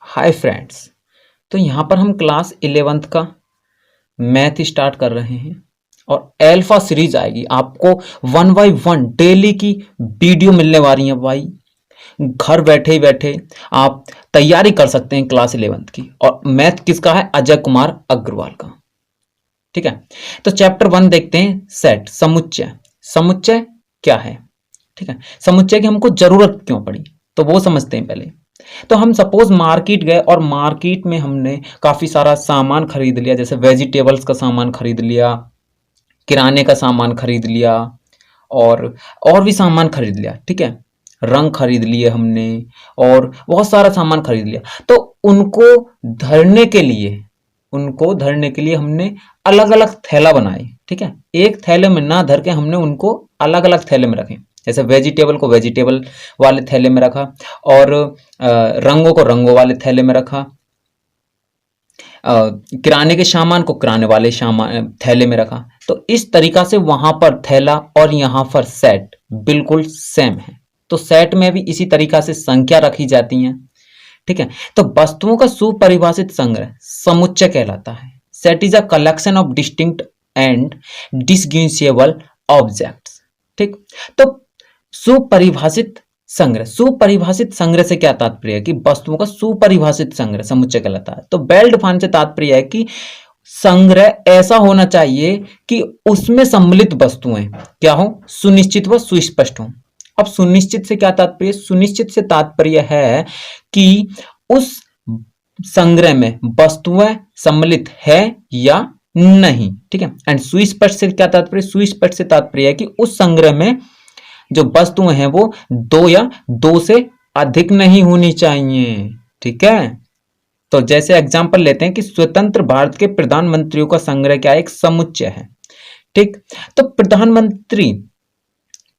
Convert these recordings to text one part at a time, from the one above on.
Hi friends. तो यहाँ पर हम क्लास 11th का मैथ स्टार्ट कर रहे हैं और अल्फा सीरीज आएगी। आपको 1 बाय 1 डेली की वीडियो मिलने वाली है भाई। घर बैठे ही बैठे आप तैयारी कर सकते हैं क्लास 11th की। और मैथ किसका है? अजय कुमार अग्रवाल का। ठीक है, तो चैप्टर 1 देखते हैं। सेट, समुच्चय। समुच्चय क्या है? ठीक है, समुच्चय की हमको जरूरत क्यों पड़ी तो वो समझते हैं पहले। तो हम सपोज मार्केट गए और मार्केट में हमने काफी सारा सामान खरीद लिया, जैसे वेजिटेबल्स का सामान खरीद लिया, किराने का सामान खरीद लिया और भी सामान खरीद लिया। ठीक है, रंग खरीद लिए हमने और बहुत सारा सामान खरीद लिया। तो उनको धरने के लिए हमने अलग अलग थैला बनाए। ठीक है, एक थैले में ना धर के हमने उनको अलग अलग थैले में रखे। जैसे वेजिटेबल को वेजिटेबल वाले थैले में रखा और रंगों को रंगों वाले थैले में रखा, किराने के सामान को किराने वाले सामान थैले में रखा। तो इस तरीका से वहां पर थैला और यहाँ पर सेट बिल्कुल सेम है। तो सेट में भी इसी तरीका से संख्या रखी जाती है। ठीक है, तो वस्तुओं का सुपरिभाषित संग्रह समुच्चय कहलाता है। Set is a collection of distinct and distinguishable objects. ठीक, तो सुपरिभाषित संग्रह से क्या तात्पर्य है कि वस्तुओं का सुपरिभाषित संग्रह समुच्चय कहलाता है। तो वेल डिफाइंड से तात्पर्य है कि संग्रह ऐसा होना चाहिए कि उसमें सम्मिलित वस्तुएं क्या हो? सुनिश्चित व सुस्पष्ट हो। अब सुनिश्चित से क्या तात्पर्य? सुनिश्चित से तात्पर्य है कि उस संग्रह में वस्तुएं सम्मिलित है या नहीं। ठीक है, एंड सुस्पष्ट से क्या तात्पर्य? सुस्पष्ट से तात्पर्य है कि उस संग्रह में जो वस्तुएं हैं वो 2 या 2 से अधिक नहीं होनी चाहिए। ठीक है, तो जैसे एग्जांपल लेते हैं कि स्वतंत्र भारत के प्रधानमंत्रियों का संग्रह क्या है? एक समुच्चय है। ठीक, तो प्रधानमंत्री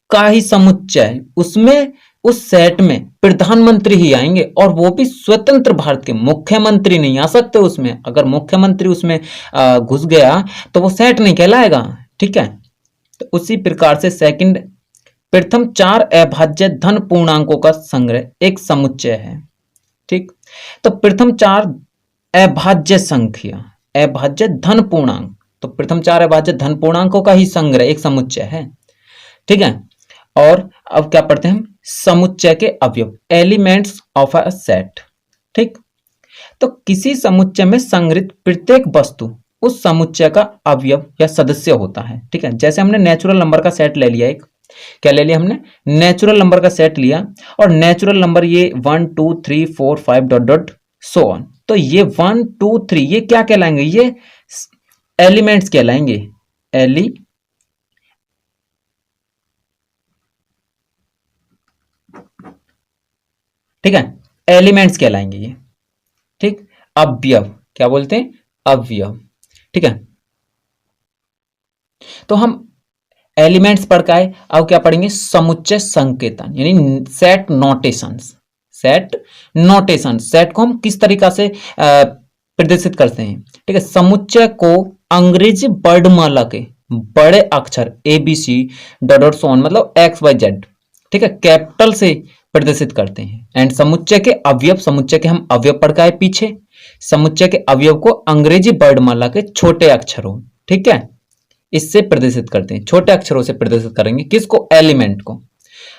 का ही समुच्चय, उसमें उस सेट में प्रधानमंत्री ही आएंगे और वो भी स्वतंत्र भारत के। मुख्यमंत्री नहीं आ सकते उसमें। अगर मुख्यमंत्री उसमें घुस गया तो वो सेट नहीं कहलाएगा। ठीक है, तो उसी प्रकार से सेकंड, प्रथम 4 अभाज्य धन पूर्णांकों का संग्रह एक समुच्चय है। ठीक, तो प्रथम 4 अभाज्य संख्या, अभाज्य धन पूर्णांक, तो प्रथम 4 अभाज्य धन पूर्णांकों का ही संग्रह एक समुच्चय है। ठीक है, और अब क्या पढ़ते हैं हम? समुच्चय के अवयव, एलिमेंट्स ऑफ अ सेट। ठीक, तो किसी समुच्चय में संग्रहित प्रत्येक वस्तु उस समुच्चय का अवयव या सदस्य होता है। ठीक है, जैसे हमने नेचुरल नंबर का सेट ले लिया, एक क्या ले लिया हमने? नेचुरल नंबर का सेट लिया और नेचुरल नंबर ये 1 2 3 4 5 डॉट डॉट सो ऑन। तो ये 1 2 3 ये क्या कहलाएंगे? ये एलिमेंट्स कहलाएंगे। ठीक है, एलिमेंट्स कहलाएंगे ये। ठीक, अवयव क्या बोलते हैं? अवयव। ठीक है, तो हम एलिमेंट्स पढ़ के आए। अब क्या पढ़ेंगे? समुच्चय संकेतन, यानी set notations. Set notation, set को हम किस तरीका से प्रदर्शित करते हैं? ठीक है, समुच्चय को अंग्रेजी वर्णमाला के बड़े अक्षर ABC dot dot so on, मतलब XYZ, ठीक है, कैपिटल से प्रदर्शित करते हैं। एंड समुच्चय के अवयव, समुच्चय के हम अवयव पढ़ के आए पीछे। समुच्चय के अवयव को अंग्रेजी वर्णमाला के छोटे अक्षरों, ठीक है, इससे प्रदर्शित करते हैं। छोटे अक्षरों से प्रदर्शित करेंगे किसको? एलिमेंट को।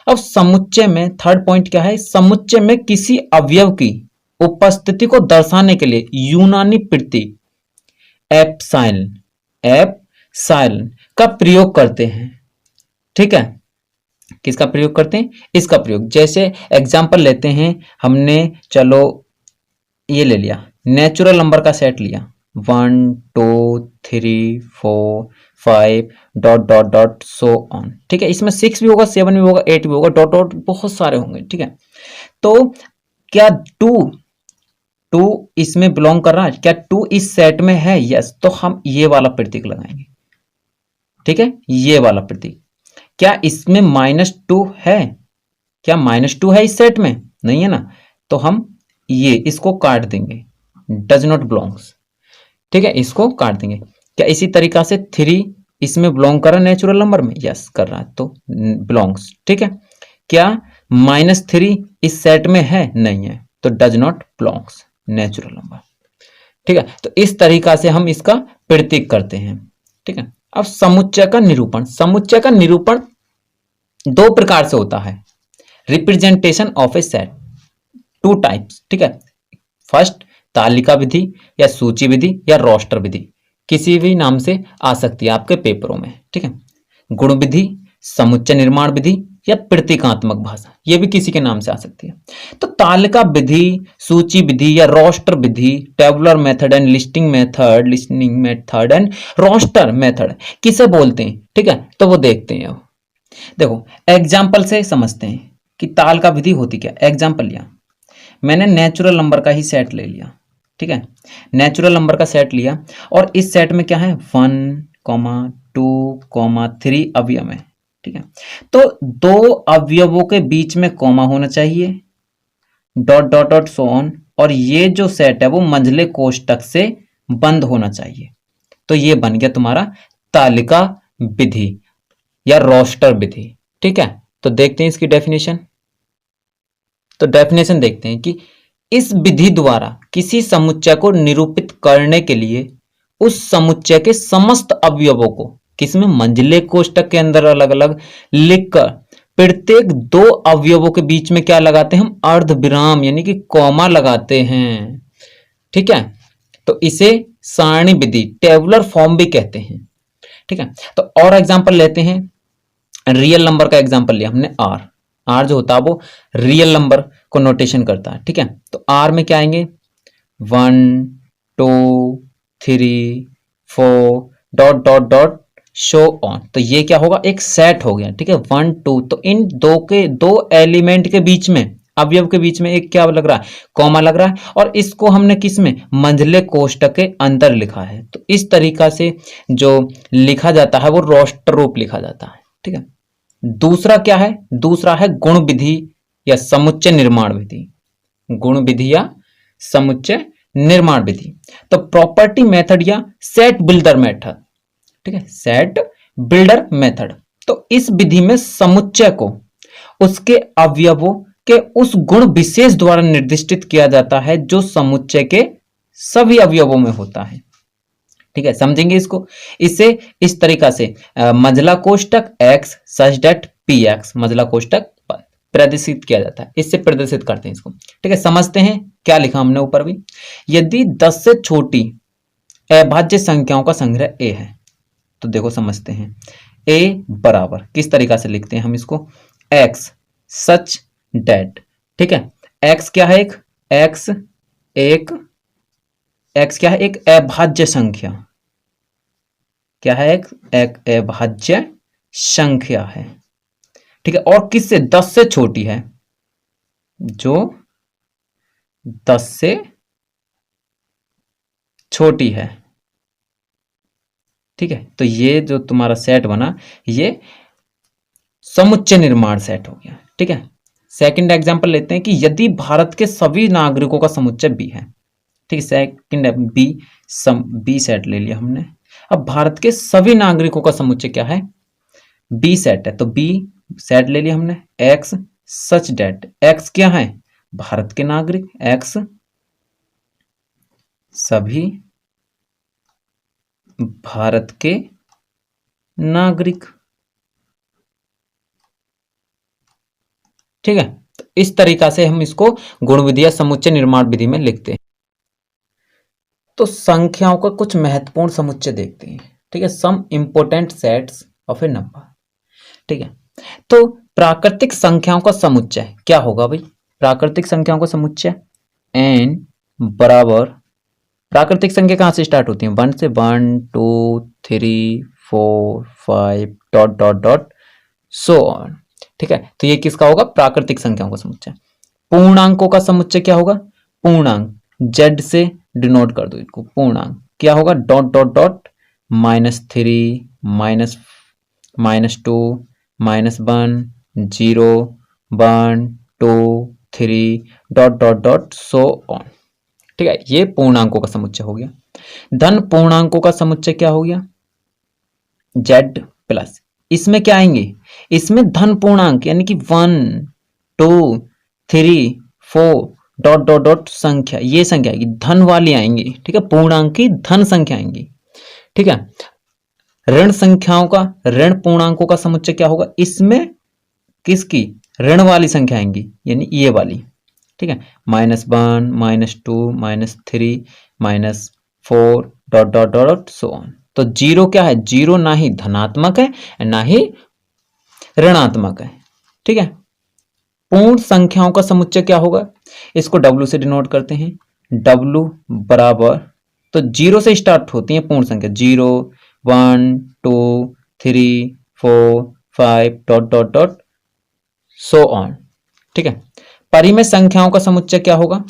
अब समुच्चय में थर्ड पॉइंट क्या है? समुच्चय में किसी अवयव की उपस्थिति को दर्शाने के लिए यूनानी प्रतीक एप्सिलॉन का प्रयोग करते हैं। ठीक है, किसका प्रयोग करते हैं? इसका प्रयोग। जैसे एग्जांपल लेते हैं हमने, चलो ये ले लिया, नेचुरल नंबर का सेट लिया, 1 2 3 4 5 dot dot dot so on. ठीक है, इसमें 6 भी होगा, 7 भी होगा, 8 भी होगा, डॉट डॉट बहुत सारे होंगे। ठीक है, तो क्या 2 इसमें बिलोंग कर रहा है? क्या 2 इस सेट में है? यस, तो हम ये वाला प्रतीक लगाएंगे। ठीक है, ये वाला प्रतीक। क्या इसमें -2 है? क्या -2 है इस सेट में? नहीं है ना, तो हम ये इसको काट देंगे, डज नॉट बिलोंग्स। ठीक है, इसको काट देंगे। क्या इसी तरीका से 3 इसमें बिलोंग कर रहा है नेचुरल नंबर में? यस कर रहा है, तो बिलोंग्स। ठीक है, क्या -3 इस सेट में है? नहीं है, तो does not belongs. Natural number. ठीक है, तो इस तरीका से हम इसका प्रतीक करते हैं। ठीक है, अब समुच्चय का निरूपण। समुच्चय का निरूपण दो प्रकार से होता है। Representation of A set, two types. ठीक है, फर्स्ट तालिका विधि या सूची विधि या रोस्टर विधि, किसी भी नाम से आ सकती है आपके पेपरों में। ठीक है, गुण विधि, समुच्चय निर्माण विधि या प्रतीकात्मक भाषा, ये भी किसी के नाम से आ सकती है। तो तालिका विधि, सूची विधि या रोस्टर विधि, tabular method and listing method and roster method किसे बोलते हैं? ठीक है, तो वो देखते हैं। अब देखो एग्जाम्पल से समझते हैं कि तालिका विधि होती क्या। एग्जाम्पल लिया मैंने, नेचुरल नंबर का ही सेट ले लिया। ठीक है, नेचुरल नंबर का सेट लिया और इस सेट में क्या है 1, 2, 3 अवयव है। ठीक है, तो दो अवयवों के बीच में कॉमा होना चाहिए, dot dot dot so on, और ये जो सेट है वो मंझले कोष्टक से बंद होना चाहिए। तो ये बन गया तुम्हारा तालिका विधि या रोस्टर विधि। ठीक है, तो देखते हैं इसकी डेफिनेशन। तो डेफिनेशन देखते हैं कि इस विधि द्वारा किसी समुच्चय को निरूपित करने के लिए उस समुच्चय के समस्त अवयवों को किसमें, मंझले कोष्टक के अंदर अलग अलग लिखकर प्रत्येक दो अवयवों के बीच में क्या लगाते हैं हम, अर्ध विराम यानी कि कॉमा लगाते हैं। ठीक है, तो इसे सारणी विधि, टेबुलर फॉर्म भी कहते हैं। ठीक है, तो और एग्जांपल लेते हैं। रियल नंबर का एग्जांपल लिया हमने, आर। आर जो होता है वो रियल नंबर को नोटेशन करता है। ठीक है, तो आर में क्या आएंगे 1, 2, 3, 4 dot dot dot show on. तो ये क्या होगा, एक सेट हो गया। ठीक है, 1, 2, तो इन दो एलिमेंट के बीच में, अवयव के बीच में एक क्या लग रहा है, कॉमा लग रहा है, और इसको हमने किस में, मंझले कोष्टक के अंदर लिखा है। तो इस तरीका से जो लिखा जाता है वो रोस्टर रूप लिखा जाता है। ठीक है, दूसरा क्या है, दूसरा है गुण विधि या समुच्चय निर्माण विधि। गुण विधि या समुच्चय निर्माण विधि, तो प्रॉपर्टी मेथड या सेट बिल्डर मेथड। ठीक है, सेट बिल्डर मेथड। तो इस विधि में समुच्चय को उसके अवयवों के उस गुण विशेष द्वारा निर्दिष्टित किया जाता है जो समुच्चय के सभी अवयवों में होता है। ठीक है, समझेंगे इसको। इसे इस तरीका से मंझला कोष्टक x सच दैट px, मंझला कोष्टक प्रदर्शित किया जाता है, इससे प्रदर्शित करते हैं इसको। ठीक है, समझते हैं क्या लिखा हमने ऊपर भी। यदि 10 से छोटी अभाज्य संख्याओं का संग्रह a है, तो देखो समझते हैं। a बराबर किस तरीका से लिखते हैं हम इसको, x सच दैट। ठीक है, x क्या है, x क्या है, एक अभाज्य संख्या। क्या है, एक अभाज्य संख्या है। ठीक है, और किससे, 10 से छोटी है, जो 10 से छोटी है। ठीक है, तो ये जो तुम्हारा सेट बना ये समुच्चय निर्माण सेट हो गया। ठीक है, सेकंड एग्जांपल लेते हैं कि यदि भारत के सभी नागरिकों का समुच्चय बी है। ठीक है, सेकंड बी सेट ले लिया हमने। अब भारत के सभी नागरिकों का समुच्चय क्या है, बी सेट है, तो बी सेट ले लिया हमने। एक्स सच डेट, एक्स क्या है, भारत के नागरिक, एक्स सभी भारत के नागरिक। ठीक है, तो इस तरीका से हम इसको गुण विधि या समुच्चय निर्माण विधि में लिखते हैं। तो संख्याओं का कुछ महत्वपूर्ण समुच्चय देखते हैं। ठीक है, some important sets of a number. ठीक है, तो प्राकृतिक संख्याओं का समुच्चय क्या होगा भाई, प्राकृतिक संख्याओं का समुच्चय n बराबर, प्राकृतिक संख्या कहां से स्टार्ट होती है, 1 से 1, 2, 3, 4, 5 dot dot dot so on. ठीक है, तो ये किसका होगा, प्राकृतिक संख्याओं का समुच्चय। पूर्णांकों का समुच्चय क्या होगा, पूर्णांक z से डिनोट कर दो इसको, पूर्णांक क्या होगा, dot dot dot -3, -2, -1, 0, 1, 2, 3 dot dot dot so on. ठीक है, ये पूर्णांकों का समुच्चय हो गया। धन पूर्णांकों का समुच्चय क्या हो गया, z प्लस, इसमें क्या आएंगे, इसमें धन पूर्णांक यानी कि 1, 2, 3, 4 डॉट डॉट डॉट संख्या, ये संख्या आएगी, धन वाली आएंगी, ठीक है, पूर्णांक की धन संख्या आएंगी, ठीक है। ऋण संख्याओं का, ऋण पूर्णांकों का समुच्चय क्या होगा, इसमें किसकी, ऋण वाली संख्या आएंगी, यानी ये वाली, ठीक है, -1 -2 -3 -4 dot dot dot so on. तो जीरो क्या है, जीरो ना ही धनात्मक है ना ही ऋणात्मक है, ठीक है। पूर्ण संख्याओं का समुच्चय क्या होगा, इसको W से डिनोट करते हैं, W बराबर, तो जीरो से स्टार्ट होती है पूर्ण संख्या, 0 1 2 3 4 5 dot dot dot so on, ठीक है। परिमेय संख्याओं का समुच्चय क्या होगा,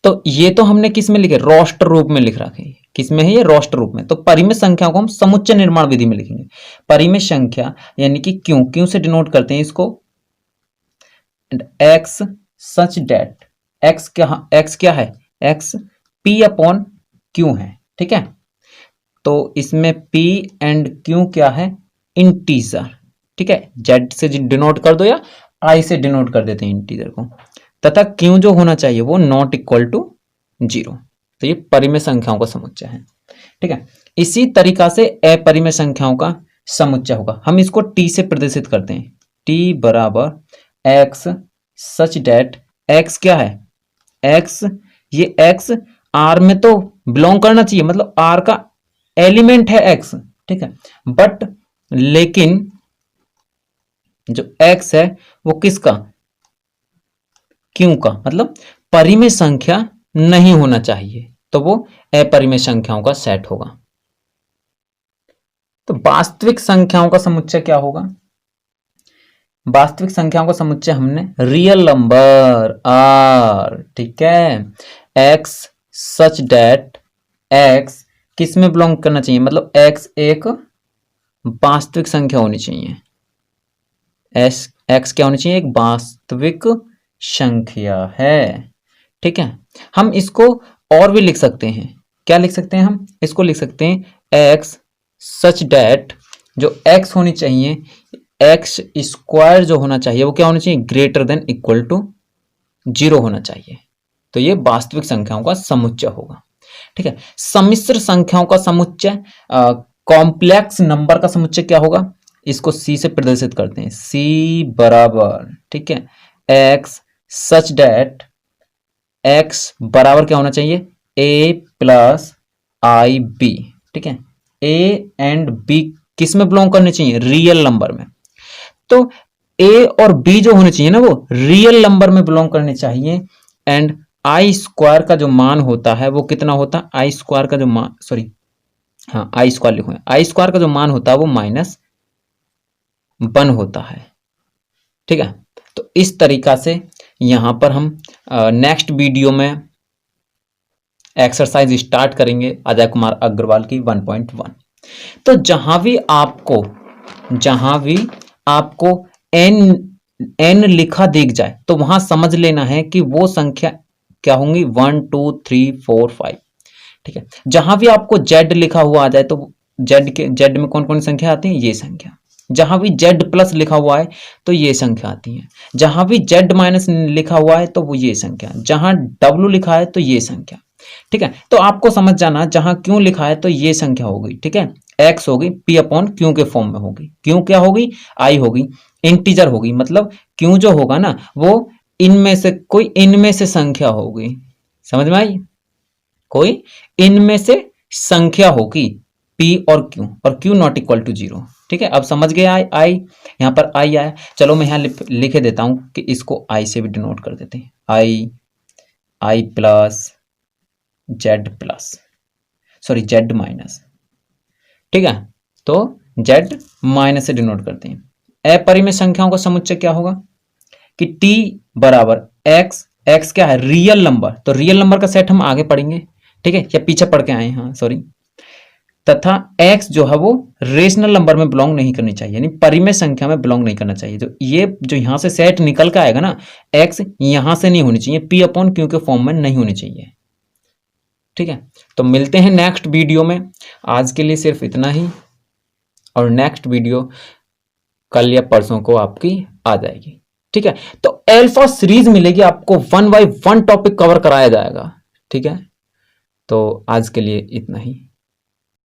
तो ये तो हमने किस में लिखे, रोस्टर रूप में लिख रखे, किस में है ये, रोस्टर रूप में। तो परिमेय संख्याओं को हम समुच्चय निर्माण विधि में लिखेंगे। परिमेय संख्या यानी कि क्यों, क्यों से डिनोट करते हैं इसको, एक्स सच डेट, एक्स क्या है, एक्स पी अपॉन क्यू है, ठीक है। तो इसमें पी एंड क्यू क्या है, इंटीजर, ठीक है, जेड से डिनोट कर दो या आई से डिनोट कर देते हैं इंटीजर को, तथा क्यू जो होना चाहिए वो नॉट इक्वल टू 0। तो ये परिमेय संख्याओं का समुच्चय है, ठीक है। इसी तरीका से अपरिमेय संख्याओं का समुच्चय होगा, हम इसको टी से प्रदर्शित करते हैं, टी बराबर एक्स सच डेट, एक्स क्या है, एक्स, ये एक्स आर में तो बिलोंग करना चाहिए, मतलब आर का एलिमेंट है एक्स, ठीक है, बट लेकिन जो एक्स है वो किसका, क्यों का, मतलब परिमेय संख्या नहीं होना चाहिए, तो वो अपरिमेय संख्याओं का सेट होगा। तो वास्तविक संख्याओं का समुच्चय क्या होगा, वास्तविक संख्याओं का समुच्चय हमने रियल नंबर आर, ठीक है, एक्स सच डेट, एक्स किस में बिलोंग करना चाहिए, मतलब एक्स एक वास्तविक संख्या होनी चाहिए, एक्स क्या होनी चाहिए, एक वास्तविक संख्या है, ठीक है। हम इसको और भी लिख सकते हैं, क्या लिख सकते हैं, हम इसको लिख सकते हैं एक्स सच डेट, जो एक्स होनी चाहिए, एक्स स्क्वायर जो होना चाहिए वो क्या होना चाहिए, ग्रेटर देन इक्वल टू 0 होना चाहिए। तो ये वास्तविक संख्याओं का समुच्चय होगा, ठीक है। सम्मिश्र संख्याओं का समुच्चय, कॉम्प्लेक्स नंबर का समुच्चय क्या होगा, इसको सी से प्रदर्शित करते हैं, सी बराबर, ठीक है, एक्स सच डेट, एक्स बराबर क्या होना चाहिए, ए प्लस आई बी, ठीक है, ए एंड बी किस में बिलोंग करने चाहिए, रियल नंबर में। तो ए और बी जो होने चाहिए ना वो रियल नंबर में बिलोंग करने चाहिए, एंड आई स्क्वायर का जो मान होता है वो कितना होता है, आई स्क्वायर का जो मान, सॉरी हाँ आई स्क्वायर लिखो, आई स्क्वायर का जो मान होता है वो -1 होता है, ठीक है। तो इस तरीका से यहां पर हम नेक्स्ट वीडियो में एक्सरसाइज स्टार्ट करेंगे अजय कुमार अग्रवाल की 1.1। तो जहां भी आपको एन लिखा दिख जाए तो वहां समझ लेना है कि वो संख्या क्या होंगी, 1 2 3 4 5, ठीक है। जहां भी आपको जेड लिखा हुआ आ जाए तो जेड में कौन कौन सी संख्या आती है, ये संख्या। जहां भी जेड प्लस लिखा हुआ है तो ये संख्या आती है, जहां भी जेड माइनस लिखा हुआ है तो वो ये संख्या, जहां डब्ल्यू लिखा है तो ये संख्या, ठीक है। तो आपको समझ जाना, जहां क्यों लिखा है तो ये संख्या होगी, ठीक है, एक्स होगी, पी अपॉन क्यू के फॉर्म में होगी, क्यों क्या होगी, आई होगी, इंटीजर होगी, मतलब क्यों जो होगा ना वो इनमें से कोई इनमें से संख्या होगी, समझ में आई, कोई इनमें से संख्या होगी, पी और क्यू नॉट इक्वल टू 0, ठीक है। अब समझ गए, आई यहां पर आई आया, चलो मैं यहां लिखे देता हूं कि इसको आई से भी डिनोट कर देते हैं, I plus Z plus, sorry Z minus, ठीक है। तो जेड माइनस से डिनोट करते हैं। अपरिमेय संख्याओं का समुच्चय क्या होगा कि टी बराबर एक्स, एक्स क्या है, रियल नंबर, तो रियल नंबर का सेट हम आगे पढ़ेंगे, ठीक है, या पीछे पढ़ के आए, हाँ सॉरी, तथा एक्स जो है वो रेशनल नंबर में बिलोंग नहीं करनी चाहिए, यानी परिमेय संख्या में बिलोंग नहीं करना चाहिए। तो ये जो यहां से सेट निकल के आएगा ना, एक्स यहां से नहीं होनी चाहिए, पी अपॉन क्यू के फॉर्म में नहीं होनी चाहिए, ठीक है। तो मिलते हैं नेक्स्ट वीडियो में, आज के लिए सिर्फ इतना ही, और नेक्स्ट वीडियो कल या परसों को आपकी आ जाएगी। ठीक है। तो अल्फा सीरीज मिलेगी आपको, 1 बाय 1 टॉपिक कवर कराया जाएगा। ठीक है, तो आज के लिए इतना ही।